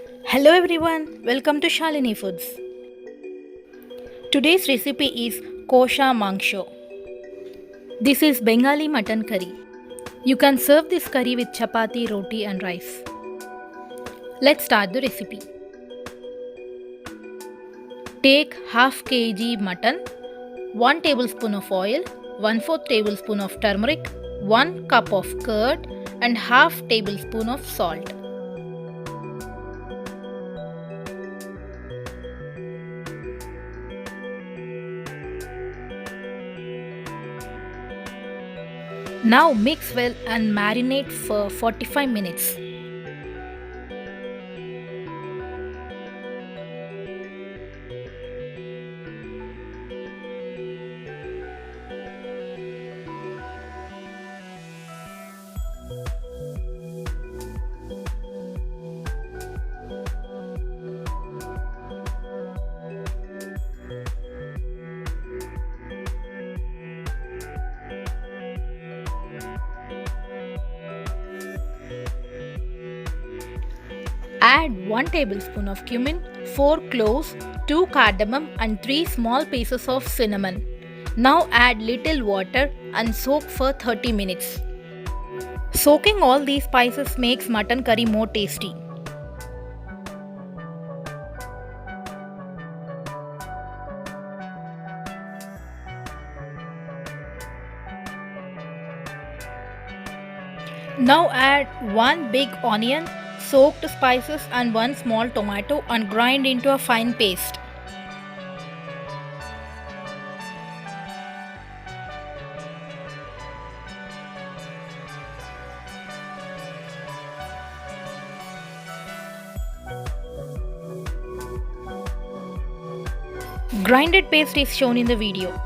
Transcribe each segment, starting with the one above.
Hello everyone, welcome to Shalini Foods. Today's recipe is Kosha Mangsho. This is Bengali mutton curry. You can serve this curry with chapati, roti and rice. Let's start the recipe. Take half kg mutton, 1 tablespoon of oil, 1/4 tablespoon of turmeric, 1 cup of curd and half tablespoon of salt. Now mix well and marinate for 45 minutes. Add 1 tablespoon of cumin, 4 cloves, 2 cardamom and 3 small pieces of cinnamon. Now add little water and soak for 30 minutes. Soaking all these spices makes mutton curry more tasty. Now add 1 big onion, soaked spices and 1 small tomato and grind into a fine paste. Grinded paste is shown in the video.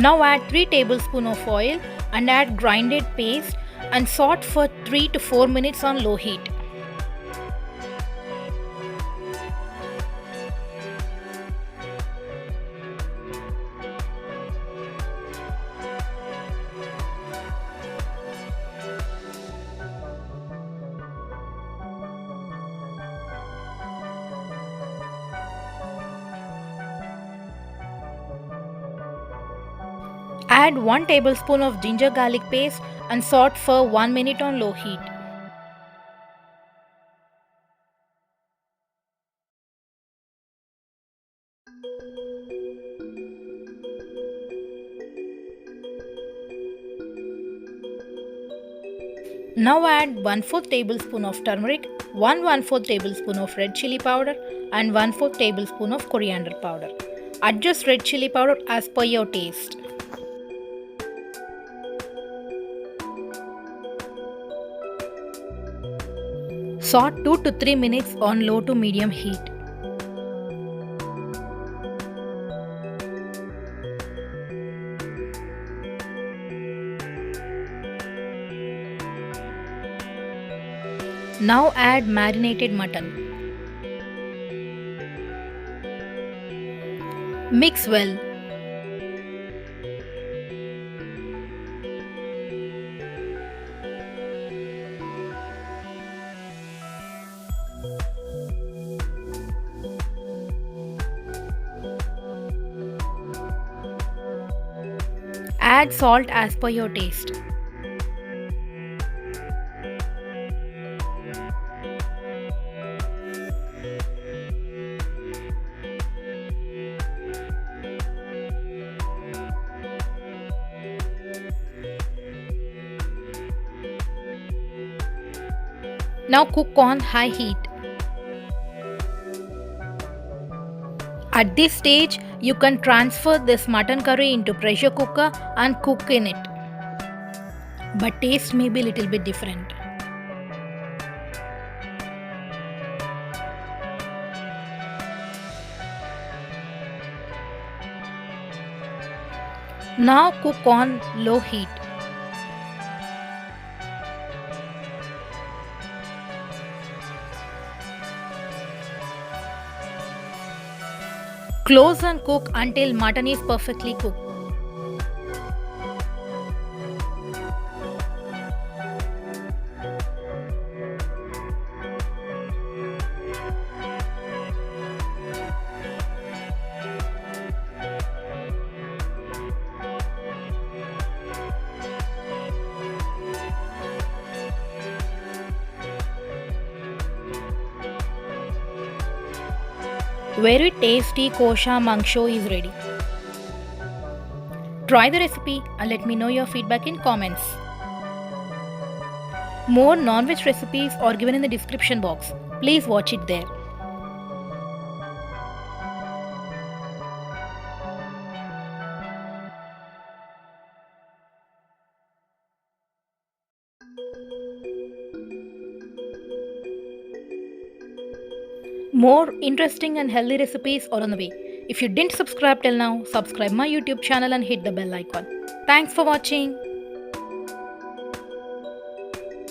Now add 3 tablespoons of oil and add grinded paste and saute for 3 to 4 minutes on low heat. Add 1 tablespoon of ginger garlic paste and saute for 1 minute on low heat. Now add 1/4 tablespoon of turmeric, 1/4 tablespoon of red chili powder and 1/4 tablespoon of coriander powder. Adjust red chili powder as per your taste. Saute 2 to 3 minutes on low to medium heat. Now add marinated mutton. Mix well. Add salt as per your taste. Now cook on high heat. At this stage, you can transfer this mutton curry into pressure cooker and cook in it. But taste may be a little bit different. Now cook on low heat. Close and cook until mutton is perfectly cooked. Very tasty Kosha Mangsho is ready. Try the recipe and let me know your feedback in comments. More non-veg recipes are given in the description box. Please watch it there. More interesting and healthy recipes are on the way. If you didn't subscribe till now, subscribe my YouTube channel and hit the bell icon. Thanks for watching.